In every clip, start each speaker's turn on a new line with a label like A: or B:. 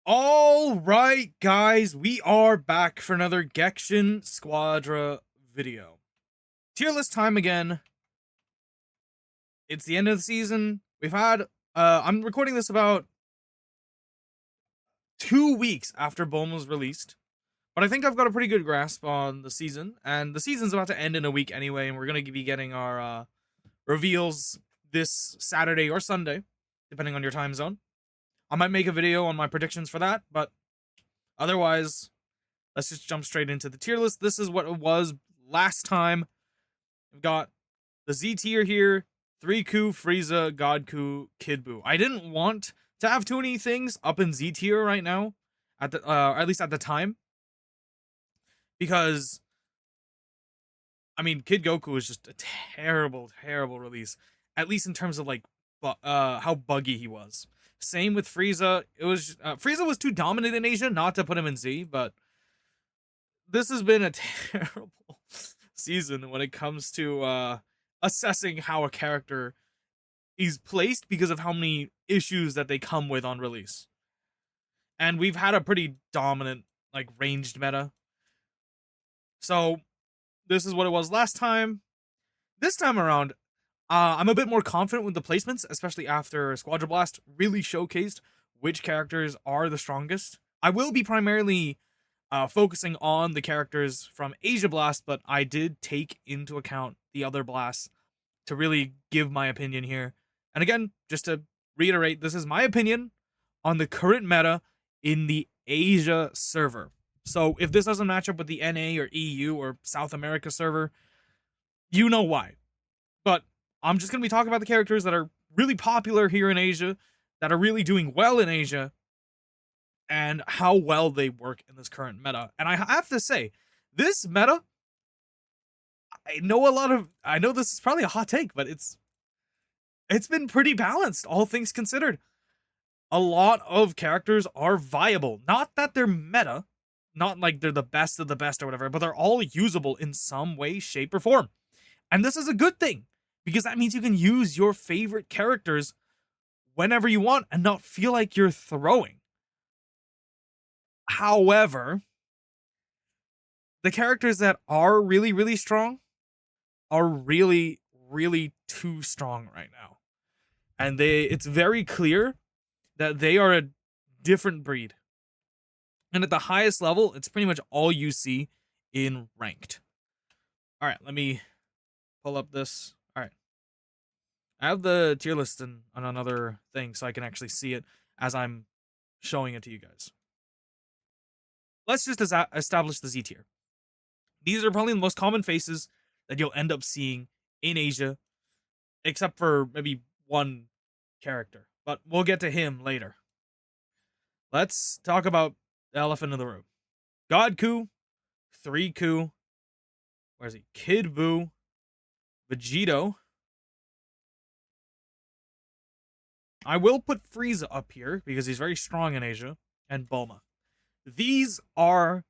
A: All right, guys, we are back for another Gekishin Squadra video. Tier list time again. It's the end of the season. We've had, I'm recording this about 2 weeks after Bulma was released, but I think I've got a pretty good grasp on the season, and the season's about to end in a week anyway, and we're going to be getting our reveals this Saturday or Sunday, depending on your time zone. I might make a video on my predictions for that, but otherwise, let's just jump straight into the tier list. This is what it was last time. We've got the Z tier here: 3Ku, Frieza, Godku, Kid Buu. I didn't want to have too many things up in Z tier right now, at least at the time, because I mean, Kid Goku was just a terrible, terrible release. At least in terms of like, how buggy he was. Same with Frieza. It was Frieza was too dominant in Asia not to put him in Z, but this has been a terrible season when it comes to assessing how a character is placed because of how many issues that they come with on release. And we've had a pretty dominant, like, ranged meta. So this is what it was last time. This time around, I'm a bit more confident with the placements, especially after Squadra Blast really showcased which characters are the strongest. I will be primarily focusing on the characters from Asia Blast, but I did take into account the other blasts to really give my opinion here. And again, just to reiterate, this is my opinion on the current meta in the Asia server. So if this doesn't match up with the NA or EU or South America server, you know why. But I'm just going to be talking about the characters that are really popular here in Asia, that are really doing well in Asia, and how well they work in this current meta. And I have to say, this meta, I know this is probably a hot take, but it's been pretty balanced, all things considered. A lot of characters are viable. Not that they're meta, not like they're the best of the best or whatever, but they're all usable in some way, shape, or form. And this is a good thing, because that means you can use your favorite characters whenever you want and not feel like you're throwing. However, the characters that are really, really strong are really, really too strong right now. And it's very clear that they are a different breed. And at the highest level, it's pretty much all you see in ranked. All right, let me pull up this. All right. I have the tier list on another thing so I can actually see it as I'm showing it to you guys. Let's just establish the Z tier. These are probably the most common faces that you'll end up seeing in Asia, except for maybe one character. But we'll get to him later. Let's talk about the elephant in the room. Godku, 3Ku, where's he? Kid Buu, Vegito. I will put Frieza up here because he's very strong in Asia, and Bulma. These are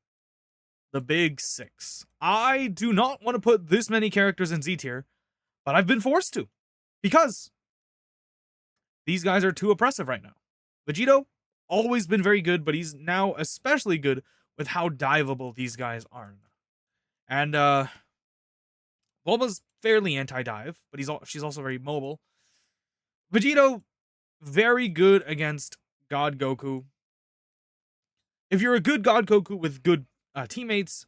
A: the big six. I do not want to put this many characters in Z tier, but I've been forced to because these guys are too oppressive right now. Vegito, always been very good, but he's now especially good with how diveable these guys are. And Bulma's fairly anti-dive, but she's also very mobile. Vegito, very good against God Goku. If you're a good God Goku with good teammates,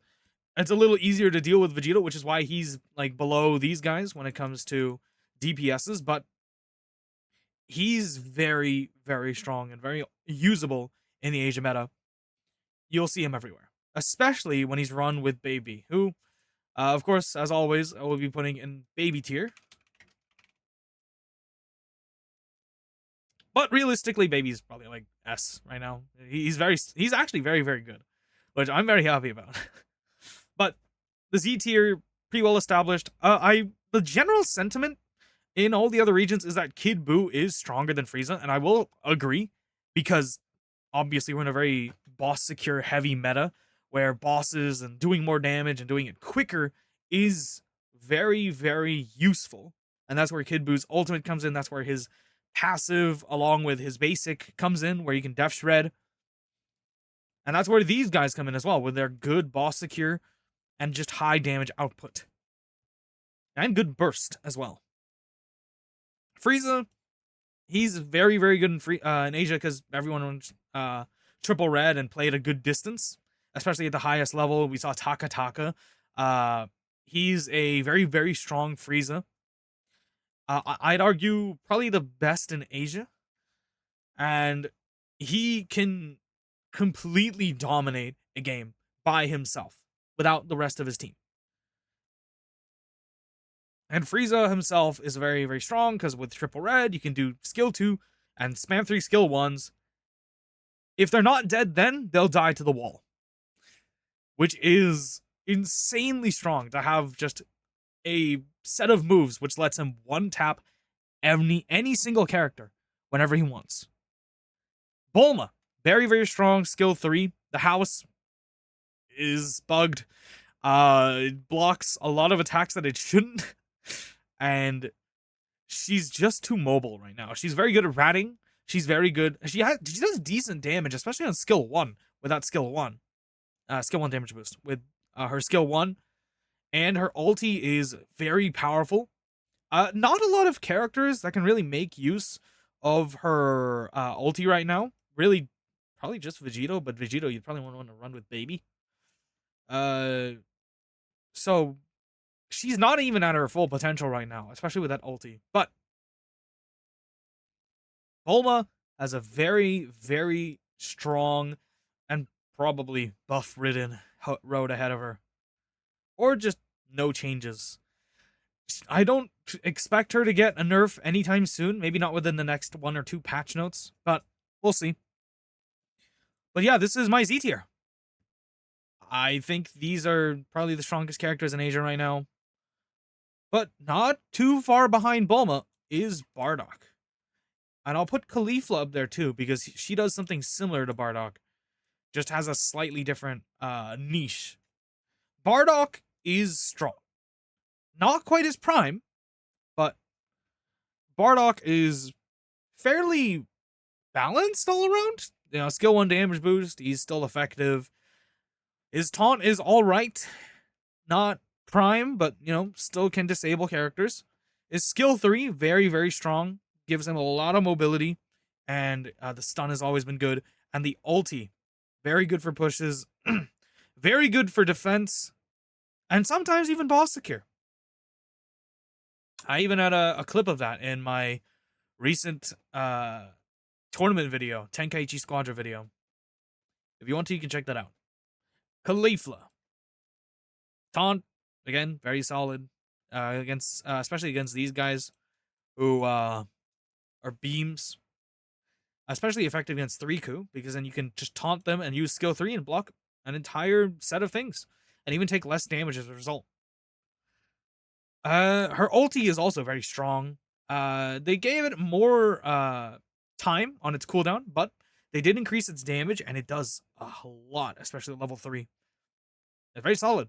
A: it's a little easier to deal with Vegito, which is why he's like below these guys when it comes to DPSs, but he's very, very strong and very usable in the Asia meta. You'll see him everywhere, especially when he's run with Baby, who, of course, as always, I will be putting in Baby tier. But realistically, Baby's probably like S right now. He's actually very, very good, which I'm very happy about. But the Z tier, pretty well established. The general sentiment in all the other regions is that Kid Buu is stronger than Frieza, and I will agree, because obviously we're in a very boss secure heavy meta where bosses and doing more damage and doing it quicker is very, very useful. And that's where Kid Buu's ultimate comes in. That's where his passive, along with his basic, comes in, where you can def shred. And that's where these guys come in as well, with their good boss secure and just high damage output. And good burst as well. Frieza, he's very, very good in Asia because everyone went triple red and played a good distance, especially at the highest level. We saw Taka Taka. He's a very, very strong Frieza. I'd argue probably the best in Asia. And he can completely dominate a game by himself without the rest of his team. And Frieza himself is very, very strong because with triple red, you can do skill 2 and spam 3 skill 1s. If they're not dead, then they'll die to the wall, which is insanely strong to have just a set of moves which lets him one tap any single character whenever he wants. Bulma, very, very strong, skill 3. The house is bugged. It blocks a lot of attacks that it shouldn't. And she's just too mobile right now. She's very good at ratting. She's very good. She does decent damage, especially on skill 1 with that skill 1. Skill 1 damage boost with her skill 1. And her ulti is very powerful. Not a lot of characters that can really make use of her ulti right now. Really, probably just Vegito, but Vegito, you'd probably want to run with Baby. So she's not even at her full potential right now, especially with that ulti. But Bulma has a very, very strong and probably buff-ridden road ahead of her. Or just no changes. I don't expect her to get a nerf anytime soon. Maybe not within the next 1 or 2 patch notes, but we'll see. But yeah, this is my Z tier. I think these are probably the strongest characters in Asia right now. But not too far behind Bulma is Bardock. And I'll put Caulifla up there too, because she does something similar to Bardock. Just has a slightly different niche. Bardock is strong. Not quite as prime, but Bardock is fairly balanced all around. You know, skill 1 damage boost, he's still effective. His taunt is alright. Not prime, but, you know, still can disable characters. His skill 3, very, very strong. Gives him a lot of mobility. And the stun has always been good. And the ulti, very good for pushes. Very good for defense. And sometimes even boss secure. I even had a clip of that in my recent tournament video, Tenkaichi Squadra video. If you want to, you can check that out. Caulifla. Taunt, again, very solid. Against especially against these guys who are beams. Especially effective against 3-Ku, because then you can just taunt them and use skill 3 and block an entire set of things. And even take less damage as a result. Her ulti is also very strong. They gave it more time on its cooldown, but they did increase its damage, and it does a lot, especially at level 3. It's very solid.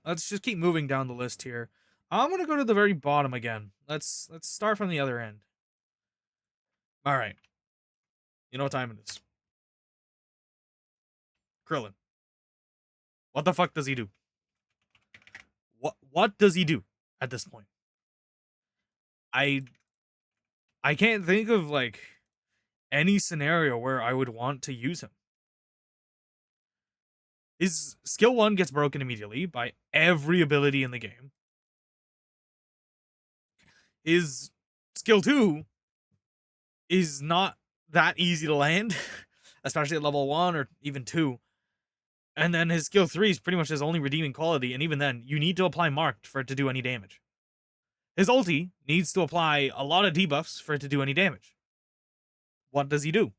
A: Let's just keep moving down the list here. I'm gonna go to the very bottom again. Let's start from the other end. All right. You know what time it is. Krillin. What the fuck does he do? What does he do at this point? I can't think of like any scenario where I would want to use him. His skill 1 gets broken immediately by every ability in the game. His skill 2 is not that easy to land, especially at level 1 or even 2. And then his skill 3 is pretty much his only redeeming quality, and even then, you need to apply marked for it to do any damage. His ulti needs to apply a lot of debuffs for it to do any damage. What does he do?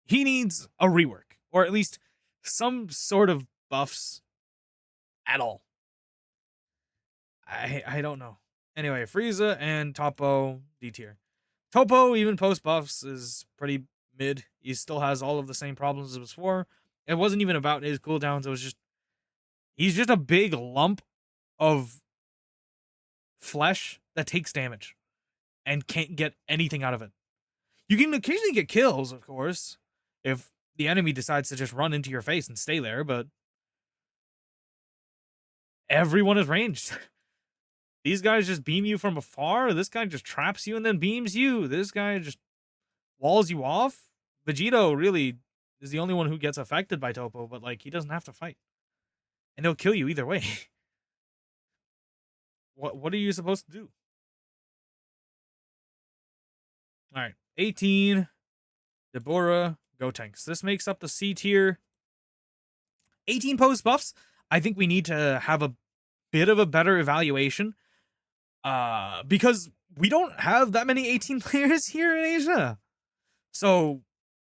A: He needs a rework, or at least some sort of buffs at all. I don't know. Anyway, Frieza and Toppo, D tier. Toppo, even post buffs, is pretty mid. He still has all of the same problems as before. It wasn't even about his cooldowns. It was just, he's just a big lump of flesh that takes damage and can't get anything out of it. You can occasionally get kills, of course, if the enemy decides to just run into your face and stay there, but everyone is ranged. These guys just beam you from afar. This guy just traps you and then beams you. This guy just walls you off. Vegito really is the only one who gets affected by Topo, but like he doesn't have to fight. And he'll kill you either way. What are you supposed to do? Alright. 18. Deborah, Gotenks. This makes up the C tier. 18 post buffs. I think we need to have a bit of a better evaluation. Because we don't have that many 18 players here in Asia. So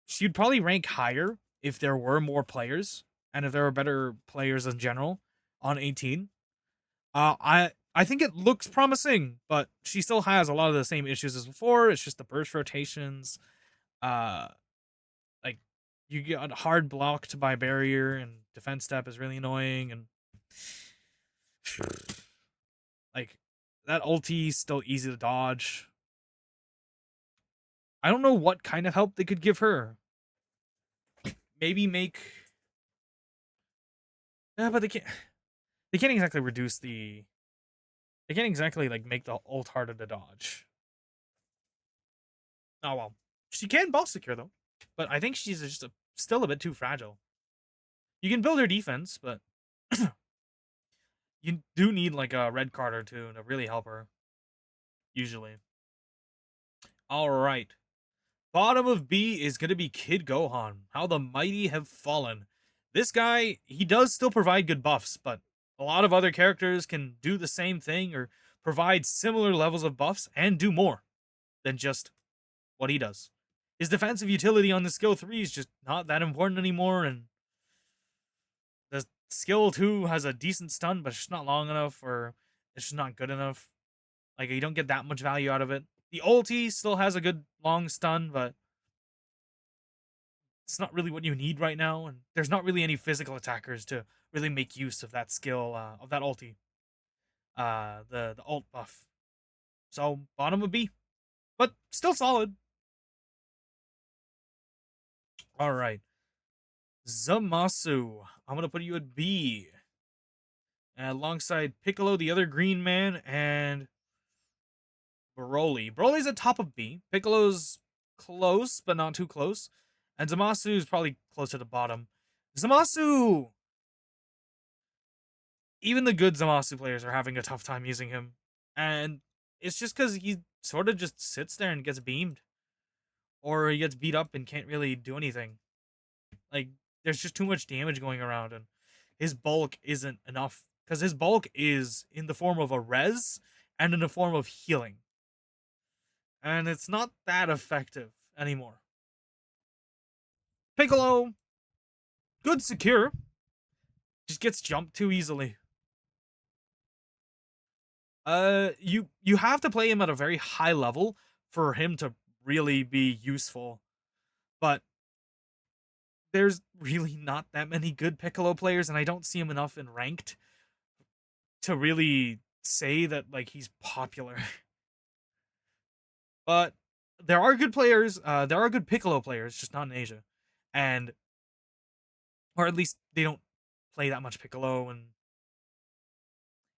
A: she'd probably rank higher if there were more players and if there were better players in general on 18. I think it looks promising, but she still has a lot of the same issues as before. It's just the burst rotations. Like you get hard blocked by barrier, and defense step is really annoying, and like that ulti is still easy to dodge. I don't know what kind of help they could give her. Maybe make. Yeah, but they can't. They can't exactly reduce the. They can't exactly like make the ult harder to dodge. Oh well, she can ball secure though, but I think she's just still a bit too fragile. You can build her defense, but you do need like a red card or two to really help her. Usually. All right. Bottom of B is going to be Kid Gohan. How the mighty have fallen. This guy, he does still provide good buffs, but a lot of other characters can do the same thing or provide similar levels of buffs and do more than just what he does. His defensive utility on the skill 3 is just not that important anymore, and the skill 2 has a decent stun, but it's just not long enough, or it's just not good enough. Like, you don't get that much value out of it. The ulti still has a good long stun, but it's not really what you need right now, and there's not really any physical attackers to really make use of that skill, of that ulti. The ult buff. So, bottom of B. But still solid. Alright. Zamasu. I'm going to put you at B. Alongside Piccolo, the other green man, and Broly. Broly's at top of B. Piccolo's close, but not too close. And Zamasu is probably close to the bottom. Zamasu! Even the good Zamasu players are having a tough time using him. And it's just because he sort of just sits there and gets beamed. Or he gets beat up and can't really do anything. Like, there's just too much damage going around, and his bulk isn't enough. Because his bulk is in the form of a res and in the form of healing. And it's not that effective anymore. Piccolo, good secure, just gets jumped too easily. You have to play him at a very high level for him to really be useful. But there's really not that many good Piccolo players, and I don't see him enough in ranked to really say that like he's popular. But there are good players, there are good Piccolo players, just not in Asia. And or at least they don't play that much Piccolo, and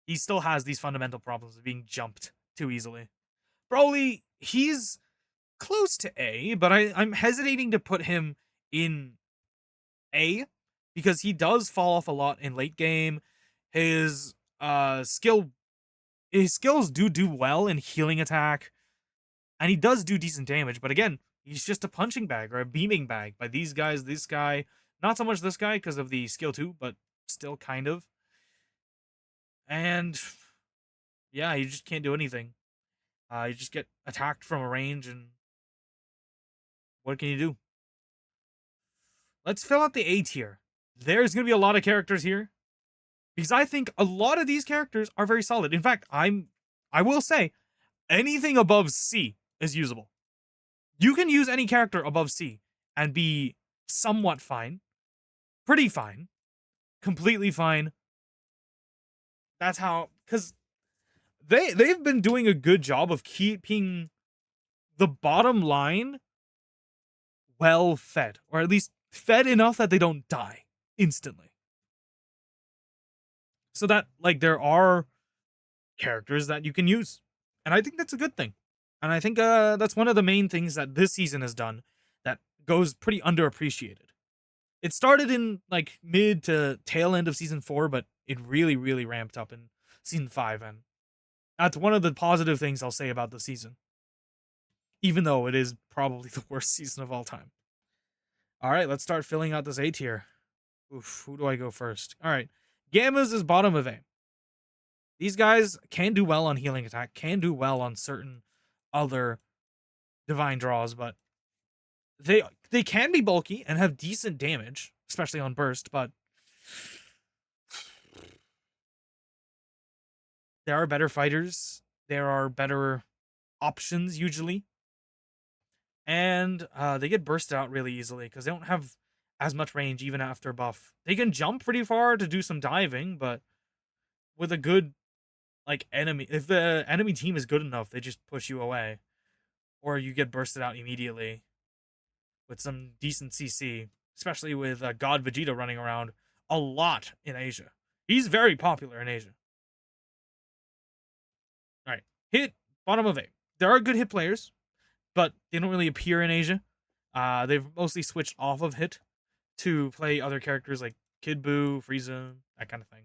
A: he still has these fundamental problems of being jumped too easily. Broly, he's close to A, but I'm hesitating to put him in A because he does fall off a lot in late game. His skills do well in healing attack, and he does do decent damage, but again, he's just a punching bag or a beaming bag by these guys. This guy, not so much this guy because of the skill 2, but still kind of. And yeah, you just can't do anything. You just get attacked from a range, and what can you do? Let's fill out the A tier. There's going to be a lot of characters here because I think a lot of these characters are very solid. In fact, I will say anything above C is usable. You can use any character above C and be somewhat fine, pretty fine, completely fine. That's how, because they've been doing a good job of keeping the bottom line well fed, or at least fed enough that they don't die instantly. So that like there are characters that you can use. And I think that's a good thing. And I think that's one of the main things that this season has done that goes pretty underappreciated. It started in like mid to tail end of season 4, but it really, really ramped up in season 5. And that's one of the positive things I'll say about the season, even though it is probably the worst season of all time. All right, let's start filling out this A tier. Oof, who do I go first? All right, Gammas is bottom of A. These guys can do well on healing attack, can do well on certain other divine draws, but they can be bulky and have decent damage, especially on burst, but there are better fighters. There are better options usually. And they get bursted out really easily because they don't have as much range even after buff. They can jump pretty far to do some diving, but with a good like enemy, if the enemy team is good enough, they just push you away, or you get bursted out immediately with some decent CC, especially with God Vegito running around a lot in Asia. He's very popular in Asia. All right, hit bottom of A. There are good hit players, but they don't really appear in Asia. They've mostly switched off of hit to play other characters like Kid Buu, Frieza, that kind of thing.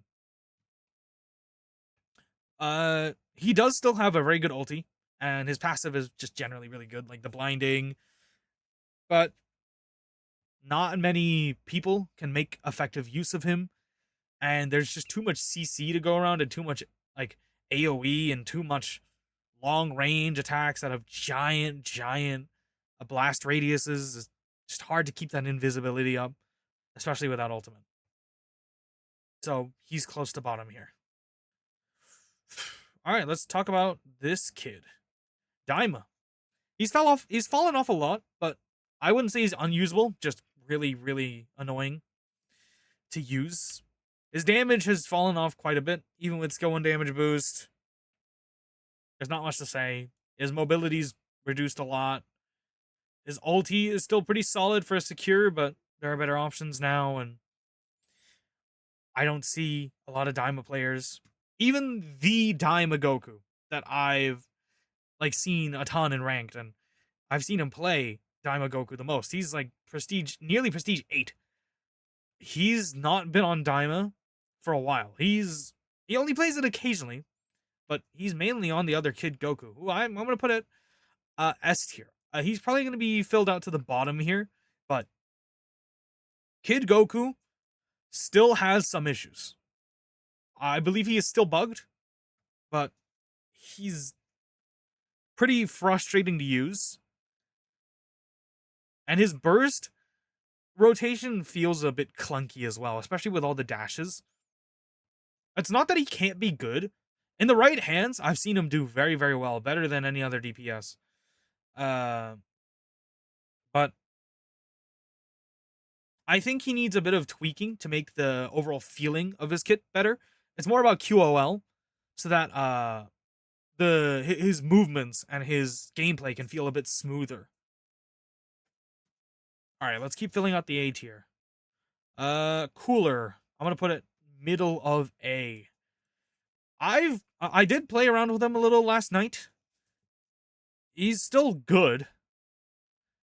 A: He does still have a very good ulti, and his passive is just generally really good, like the blinding. But not many people can make effective use of him, and there's just too much CC to go around and too much like AOE and too much long range attacks that have giant blast radiuses. It's just hard to keep that invisibility up, especially without ultimate. So he's close to bottom here. All right, let's talk about this kid, Daima. He's fallen off a lot, but I wouldn't say he's unusable. Just really annoying to use. His damage has fallen off quite a bit, even with skill 1 damage boost. There's not much to say. His mobility's reduced a lot. His ulti is still pretty solid for a secure, but there are better options now, and I don't see a lot of Daima players. Even the Daima Goku that I've like seen a ton in ranked, and I've seen him play Daima Goku the most. He's like nearly prestige 8. He's not been on Daima for a while. He only plays it occasionally, but he's mainly on the other kid Goku, who I'm gonna put it S tier. He's probably gonna be filled out to the bottom here, but Kid Goku still has some issues. I believe he is still bugged, but he's pretty frustrating to use. And his burst rotation feels a bit clunky as well, especially with all the dashes. It's not that he can't be good. In the right hands, I've seen him do very well, better than any other DPS. But I think he needs a bit of tweaking to make the overall feeling of his kit better. It's more about QOL, so that his movements and his gameplay can feel a bit smoother. All right, let's keep filling out the A tier. Cooler. I'm gonna put it middle of A. I did play around with him a little last night. He's still good,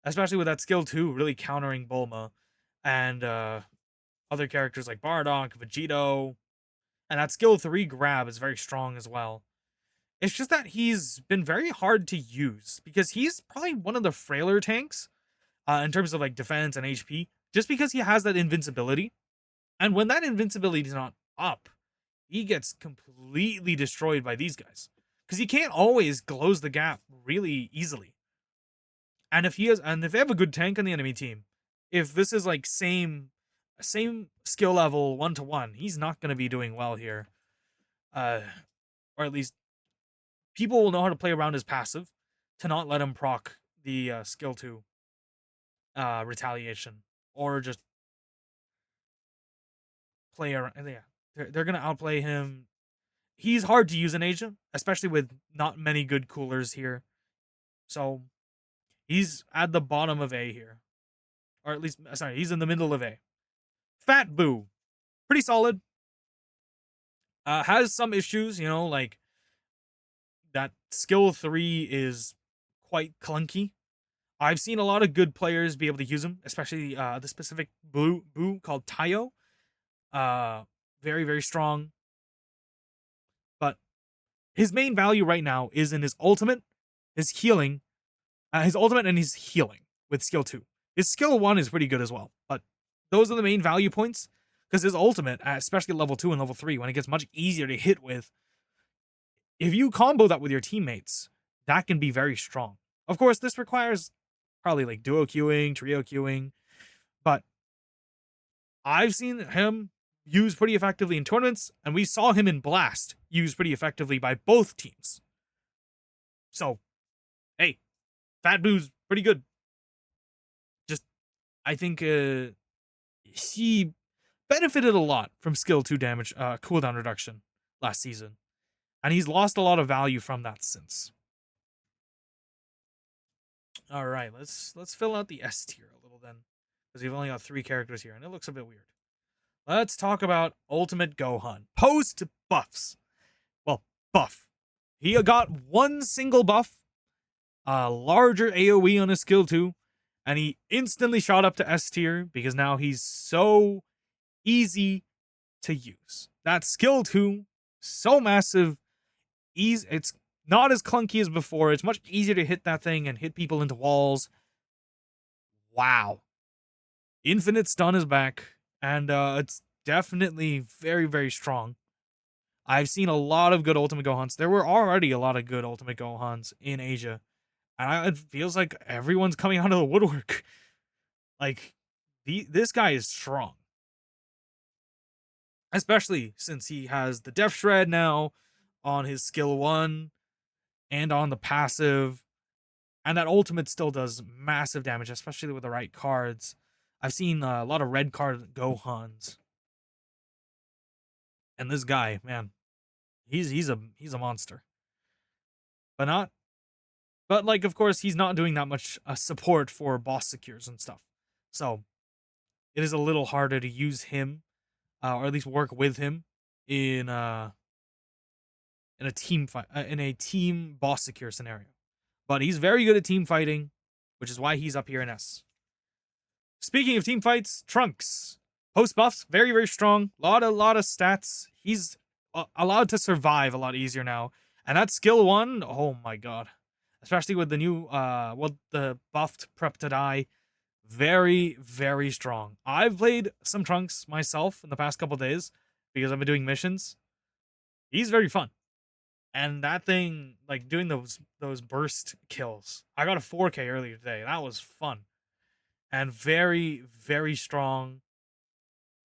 A: especially with that skill 2 really countering Bulma and other characters like Bardock, Vegito, and that skill 3 grab is very strong as well. It's just that he's been very hard to use because he's probably one of the frailer tanks in terms of like defense and HP, just because he has that invincibility. And when that invincibility is not up, he gets completely destroyed by these guys because he can't always close the gap really easily. And if they have a good tank on the enemy team, if this is like same skill level 1-to-1, he's not going to be doing well here. Or at least people will know how to play around his passive to not let him proc the skill 2 retaliation, or just play around. Yeah, they're gonna outplay him. He's hard to use in Asia, especially with not many good coolers here. So he's at the bottom of A here. or at least, sorry, he's in the middle of A. Fat Boo, pretty solid. Has some issues, like that skill 3 is quite clunky. I've seen a lot of good players be able to use him, especially the specific Boo called Tayo. Uh, Very, very strong. But his main value right now is in his ultimate, his healing, his ultimate and his healing with skill 2. His skill 1 is pretty good as well, but those are the main value points because his ultimate, especially level 2 and level 3, when it gets much easier to hit with, if you combo that with your teammates, that can be very strong. Of course, this requires probably like duo queuing, trio queuing, but I've seen him used pretty effectively in tournaments, and we saw him in Blast used pretty effectively by both teams. So, hey, Fat Boo's pretty good. Just, I think he benefited a lot from skill 2 damage cooldown reduction last season, and he's lost a lot of value from that since. All right, let's fill out the S tier a little then, because we've only got 3 characters here, and it looks a bit weird. Let's talk about Ultimate Gohan post buffs. Well, buff. He got one single buff, a larger AoE on his skill 2, and he instantly shot up to S tier because now he's so easy to use. That skill 2, so massive, it's not as clunky as before. It's much easier to hit that thing and hit people into walls. Wow. Infinite stun is back, and it's definitely very, very strong. I've seen a lot of good Ultimate Gohans. There were already a lot of good Ultimate Gohans in Asia, and it feels like everyone's coming out of the woodwork. Like, this guy is strong. Especially since he has the Death Shred now on his skill 1 and on the passive. And that ultimate still does massive damage, especially with the right cards. I've seen a lot of red card Gohans. And this guy, man, he's a monster. But like, of course, he's not doing that much support for boss secures and stuff. So it is a little harder to use him, or at least work with him in a team fight, in a team boss secure scenario. But he's very good at team fighting, which is why he's up here in S. Speaking of team fights, Trunks. Post buffs, very, very strong. Lot of stats. He's allowed to survive a lot easier now. And that skill 1, oh my god. Especially with the new, the buffed Prep to Die. Very, very strong. I've played some Trunks myself in the past couple days because I've been doing missions. He's very fun. And that thing, like doing those burst kills. I got a 4K earlier today. That was fun. And very, very strong.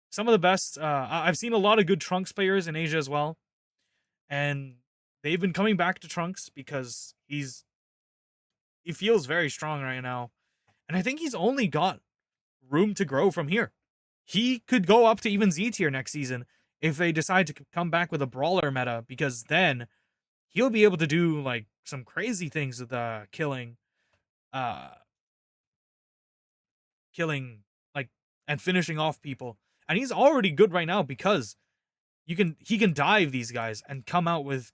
A: Some of the best. I've seen a lot of good Trunks players in Asia as well. And they've been coming back to Trunks because he feels very strong right now. And I think he's only got room to grow from here. He could go up to even Z tier next season if they decide to come back with a brawler meta, because then he'll be able to do like some crazy things with killing like and finishing off people. And he's already good right now because he can dive these guys and come out with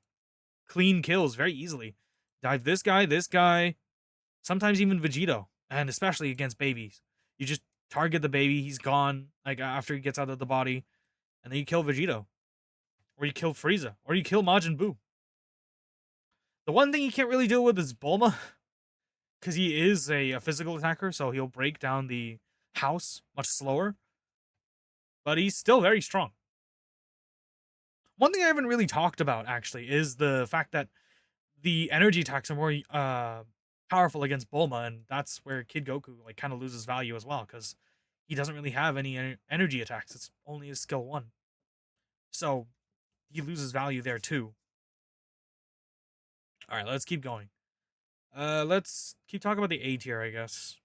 A: clean kills very easily. Dive this guy, sometimes even Vegito, and especially against babies. You just target the baby, he's gone, like after he gets out of the body, and then you kill Vegito. Or you kill Frieza, or you kill Majin Buu. The one thing you can't really deal with is Bulma, because he is a physical attacker, so he'll break down the house much slower. But he's still very strong. One thing I haven't really talked about, actually, is the fact that the energy attacks are more powerful against Bulma, and that's where Kid Goku like kind of loses value as well, because he doesn't really have any energy attacks. It's only his skill 1. So he loses value there too. All right, let's keep going. Let's keep talking about the A tier, I guess.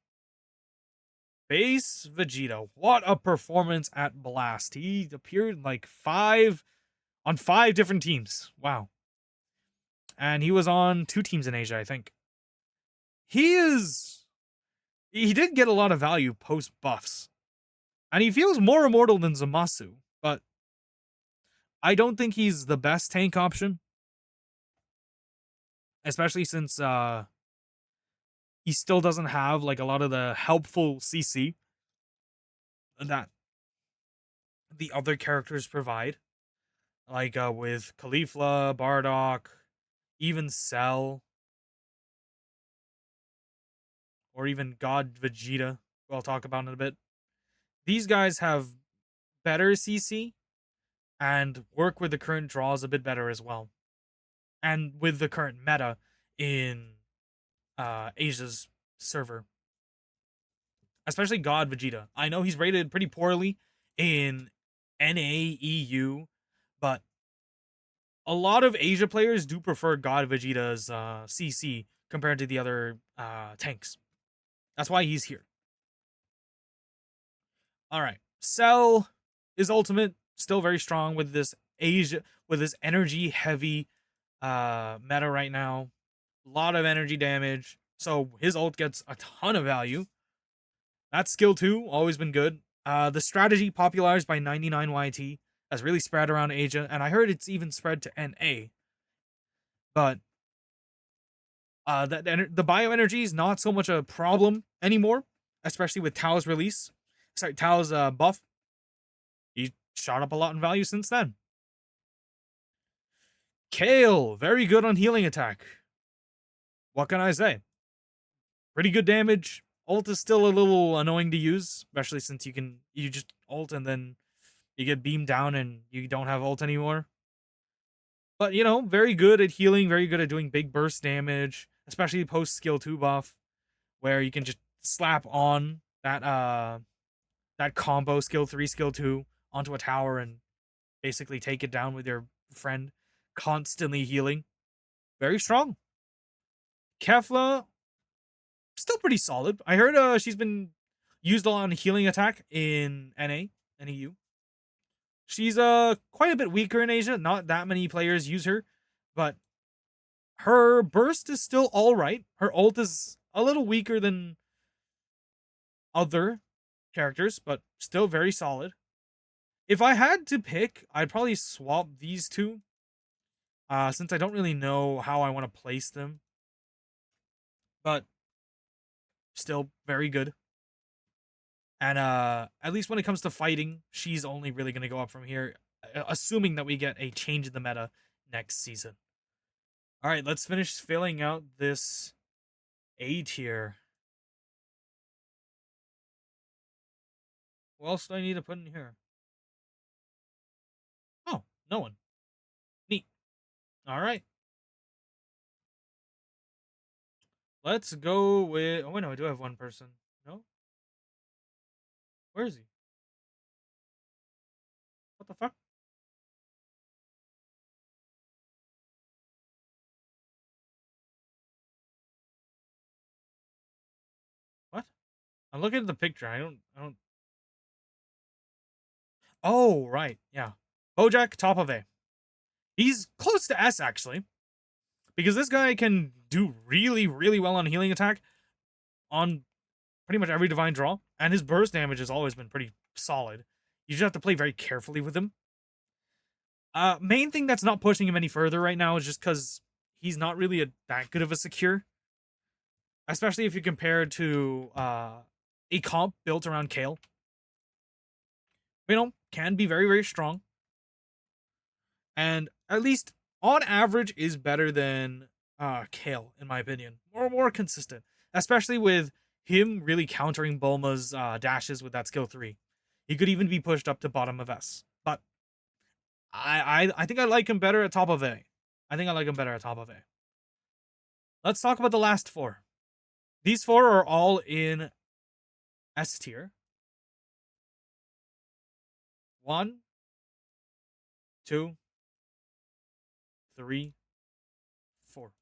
A: Base Vegito. What a performance at Blast. He appeared like on 5 different teams. Wow. And he was on 2 teams in Asia, I think. He is He did get a lot of value post buffs, and he feels more immortal than Zamasu, but I don't think he's the best tank option, especially since he still doesn't have like a lot of the helpful CC that the other characters provide, like with Caulifla, Bardock, even Cell, or even God Vegeta, who I'll talk about in a bit. These guys have better CC and work with the current draws a bit better as well, and with the current meta in Asia's server, especially God Vegeta. I know he's rated pretty poorly in NAEU, but a lot of Asia players do prefer God Vegeta's CC compared to the other tanks. That's why he's here. All right, Cell is ultimate, still very strong with this Asia, with this energy heavy meta right now. A lot of energy damage, so his ult gets a ton of value. That's skill 2, always been good. The strategy popularized by 99YT has really spread around Asia, and I heard it's even spread to NA. But the bioenergy is not so much a problem anymore, especially with Tao's release. Sorry, Tao's buff. He shot up a lot in value since then. Kale, very good on healing attack. What can I say? Pretty good damage. Ult is still a little annoying to use, especially since you just ult and then you get beamed down and you don't have ult anymore. But you know, very good at healing, very good at doing big burst damage, especially post skill 2 buff, where you can just slap on that combo skill 3, skill 2 onto a tower and basically take it down with your friend, constantly healing. Very strong. Kefla, still pretty solid. I heard she's been used a lot on healing attack in NA and EU. She's quite a bit weaker in Asia. Not that many players use her, but her burst is still all right. Her ult is a little weaker than other characters, but still very solid. If I had to pick, I'd probably swap these two, since I don't really know how I want to place them. But still very good. And at least when it comes to fighting, she's only really going to go up from here, assuming that we get a change in the meta next season. All right, let's finish filling out this A tier. What else do I need to put in here? Oh, no one. Neat. All right. Let's go with. Oh, wait, no, I do have one person. No? Where is he? What the fuck? What? I'm looking at the picture. I don't. Oh, right. Yeah. Bojack, top of A. He's close to S, actually. Because this guy can do really, really well on healing attack on pretty much every divine draw. And his burst damage has always been pretty solid. You just have to play very carefully with him. Main thing that's not pushing him any further right now is just because he's not really that good of a secure. Especially if you compare to a comp built around Kale. You know, can be very, very strong. And at least on average is better than Kale, in my opinion. More consistent. Especially with him really countering Bulma's dashes with that skill 3. He could even be pushed up to bottom of S. But I think I like him better at top of A. I think I like him better at top of A. Let's talk about the last 4. These 4 are all in S tier. 1, 2, 3, 4.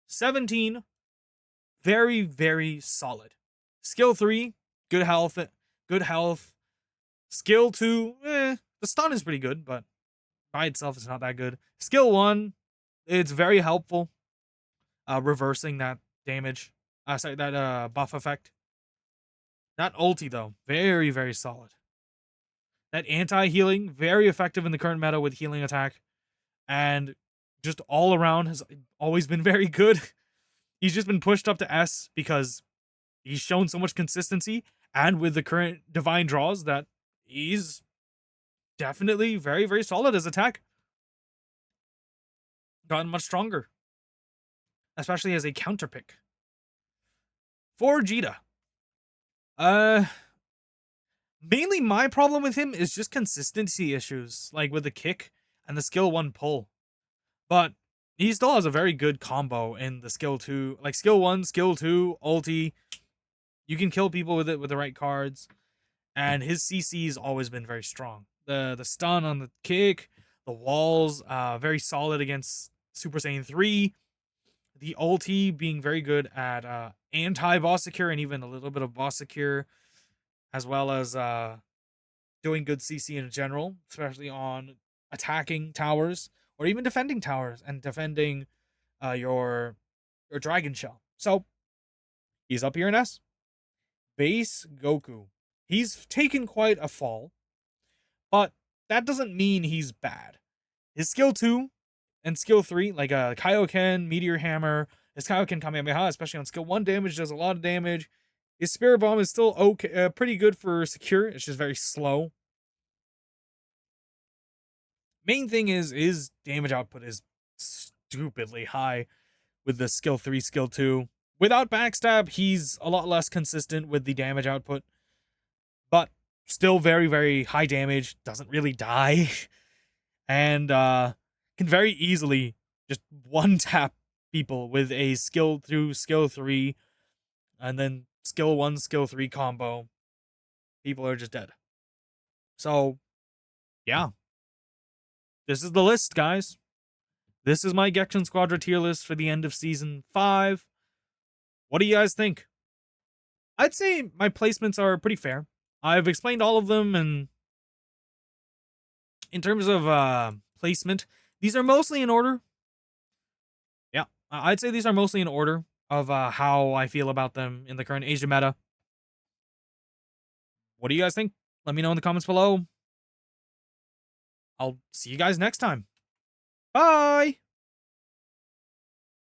A: 17, very, very solid. Skill 3, good health, good health. Skill 2, the stun is pretty good, but by itself it's not that good. Skill 1, it's very helpful, reversing that damage. Sorry, that buff effect. That ulti though, very very solid. That anti-healing, very effective in the current meta with healing attack, and just all around has always been very good. He's just been pushed up to S because he's shown so much consistency, and with the current divine draws, that he's definitely very very solid as attack. Gotten much stronger, especially as a counter pick. For Vegeta, uh, mainly my problem with him is just consistency issues, like with the kick and the skill 1 pull. But he still has a very good combo in the skill 2, like skill 1, skill 2, ulti. You can kill people with it with the right cards, and his CC's always been very strong. The stun on the kick, the walls, very solid against Super Saiyan 3. The ulti being very good at anti-boss secure and even a little bit of boss secure, as well as doing good CC in general, especially on attacking towers or even defending towers and defending your dragon shell. So he's up here in S. Base Goku. He's taken quite a fall, but that doesn't mean he's bad. His skill 2 and skill 3, like Kaioken, Meteor Hammer, his Kaioken Kamehameha, especially on skill 1 damage, does a lot of damage. His Spirit Bomb is still okay, pretty good for secure. It's just very slow. Main thing is his damage output is stupidly high with the skill 3, skill 2. Without backstab, he's a lot less consistent with the damage output, but still very, very high damage, doesn't really die, and can very easily just one tap people with a skill 2, skill 3, and then skill 1, skill 3 combo. People are just dead. So, yeah. This is the list, guys. This is my Gekishin Squadra tier list for the end of season 5. What do you guys think? I'd say my placements are pretty fair. I've explained all of them, and in terms of placement, these are mostly in order. Yeah, I'd say these are mostly in order of how I feel about them in the current Asia meta. What do you guys think? Let me know in the comments below. I'll see you guys next time. Bye!